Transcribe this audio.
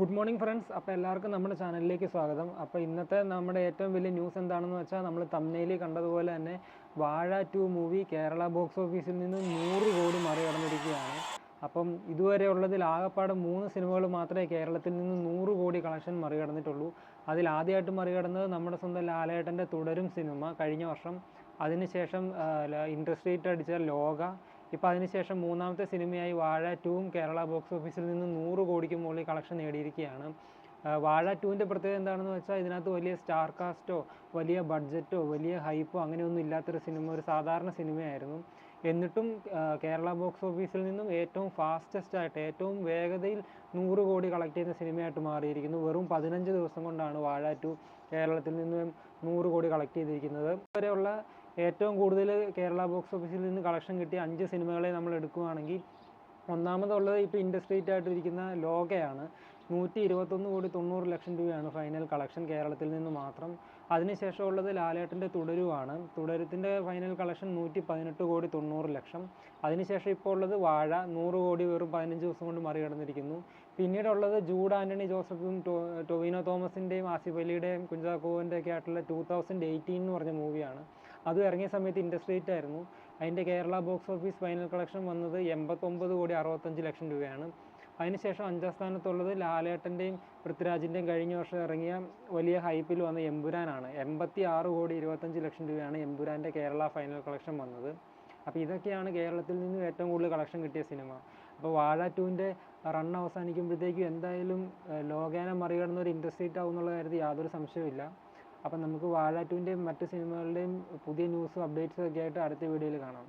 Good morning friends. അപ്പോൾ എല്ലാവർക്കും നമ്മുടെ ചാനലിലേക്ക് സ്വാഗതം. അപ്പോൾ ഇന്നത്തെ നമ്മുടെ ഏറ്റവും വലിയ ന്യൂസ് എന്താണെന്ന് വെച്ചാൽ, നമ്മൾ തംബ്നെയിലിൽ കണ്ടതുപോലെ തന്നെ വാഴ 2 മൂവി കേരള ബോക്സ് ഓഫീസിൽ നിന്ന് 100 കോടി മറികടന്നിരിക്കുകയാണ്. അപ്പം ഇതുവരെ ഉള്ളതിൽ ആകെപ്പാടെ 3 സിനിമകൾ മാത്രമേ കേരളത്തിൽ നിന്ന് 100 കോടി കളക്ഷൻ മറികടന്നിട്ടുള്ളൂ. അതിൽ ആദ്യമായിട്ട് മറികടന്നത് നമ്മുടെ സ്വന്തം ലാലേട്ടൻ്റെ തുടരും സിനിമ കഴിഞ്ഞ വർഷം. അതിനുശേഷം ഇൻഡസ്ട്രീറ്റ് അടിച്ച ലോക. ഇപ്പോൾ അതിനുശേഷം മൂന്നാമത്തെ സിനിമയായി വാഴ 2വും കേരള ബോക്സ് ഓഫീസിൽ നിന്ന് 100 കോടിക്ക് മുകളിൽ കളക്ഷൻ നേടിയിരിക്കുകയാണ്. വാഴ 2വിൻ്റെ പ്രത്യേകത എന്താണെന്ന് വെച്ചാൽ, ഇതിനകത്ത് വലിയ സ്റ്റാർ കാസ്റ്റോ വലിയ ബഡ്ജറ്റോ വലിയ ഹൈപ്പോ അങ്ങനെയൊന്നും ഇല്ലാത്തൊരു സിനിമ, ഒരു സാധാരണ സിനിമയായിരുന്നു. എന്നിട്ടും കേരള ബോക്സ് ഓഫീസിൽ നിന്നും ഏറ്റവും ഫാസ്റ്റസ്റ്റ് ആയിട്ട് ഏറ്റവും വേഗതയിൽ 100 കോടി കളക്ട് ചെയ്യുന്ന സിനിമയായിട്ട് മാറിയിരിക്കുന്നു. വെറും 15 ദിവസം കൊണ്ടാണ് വാഴ 2 കേരളത്തിൽ നിന്ന് 100 കോടി കളക്ട് ചെയ്തിരിക്കുന്നത്. ഇതുവരെയുള്ള ഏറ്റവും കൂടുതൽ കേരള ബോക്സ് ഓഫീസിൽ നിന്ന് കളക്ഷൻ കിട്ടിയ 5 സിനിമകളെ നമ്മൾ എടുക്കുകയാണെങ്കിൽ, ഒന്നാമതുള്ളത് ഇപ്പോൾ ഇൻഡസ്ട്രീറ്റ് ആയിട്ടിരിക്കുന്ന ലോകയാണ്. 121 കോടി 90 ലക്ഷം രൂപയാണ് ഫൈനൽ കളക്ഷൻ കേരളത്തിൽ നിന്ന് മാത്രം. അതിനുശേഷമുള്ളത് ലാലേട്ടൻ്റെ തുടരുവാണ്. തുടരത്തിൻ്റെ ഫൈനൽ കളക്ഷൻ 118 കോടി 90 ലക്ഷം. അതിനുശേഷം ഇപ്പോൾ ഉള്ളത് വാഴ 100 കോടി വെറും 15 ദിവസം കൊണ്ട് മറികടന്നിരിക്കുന്നു. പിന്നീടുള്ളത് ജൂഡ് ആൻ്റണി ജോസഫും ടൊവിനോ തോമസിൻ്റെയും ആസിഫ് അലിയുടെയും കുഞ്ചാക്കോവിൻ്റെ ഒക്കെ ആയിട്ടുള്ള 2018 എന്ന് പറഞ്ഞ മൂവിയാണ്. അത് ഇറങ്ങിയ സമയത്ത് ഇൻഡസ്ട്രീറ്റ് ആയിരുന്നു. അതിൻ്റെ Kerala box office final collection വന്നത് 89 കോടി 65 ലക്ഷം രൂപയാണ്. അതിനുശേഷം 5ാം സ്ഥാനത്തുള്ളത് ലാലേട്ടൻ്റെയും പൃഥ്വിരാജിൻ്റെയും കഴിഞ്ഞ വർഷം ഇറങ്ങിയ വലിയ ഹൈപ്പിൽ വന്ന എമ്പുരാനാണ്. 86 കോടി 25 ലക്ഷം രൂപയാണ് എമ്പുരാൻ്റെ കേരള ഫൈനൽ കളക്ഷൻ വന്നത്. അപ്പോൾ ഇതൊക്കെയാണ് കേരളത്തിൽ നിന്നും ഏറ്റവും കൂടുതൽ കളക്ഷൻ കിട്ടിയ സിനിമ. അപ്പോൾ വാഴ 2വിൻ്റെ റൺ അവസാനിക്കുമ്പോഴത്തേക്കും എന്തായാലും ലോകേന മറികടന്ന ഒരു ഇൻഡസ്ട്രീറ്റ് ആവും എന്നുള്ള കാര്യത്തിൽ യാതൊരു സംശയവുമില്ല. അപ്പം നമുക്ക് വാഴ 2വിൻ്റെയും മറ്റ് സിനിമകളുടെയും പുതിയ ന്യൂസും അപ്ഡേറ്റ്സും ഒക്കെ ആയിട്ട് അടുത്ത വീഡിയോയിൽ കാണാം.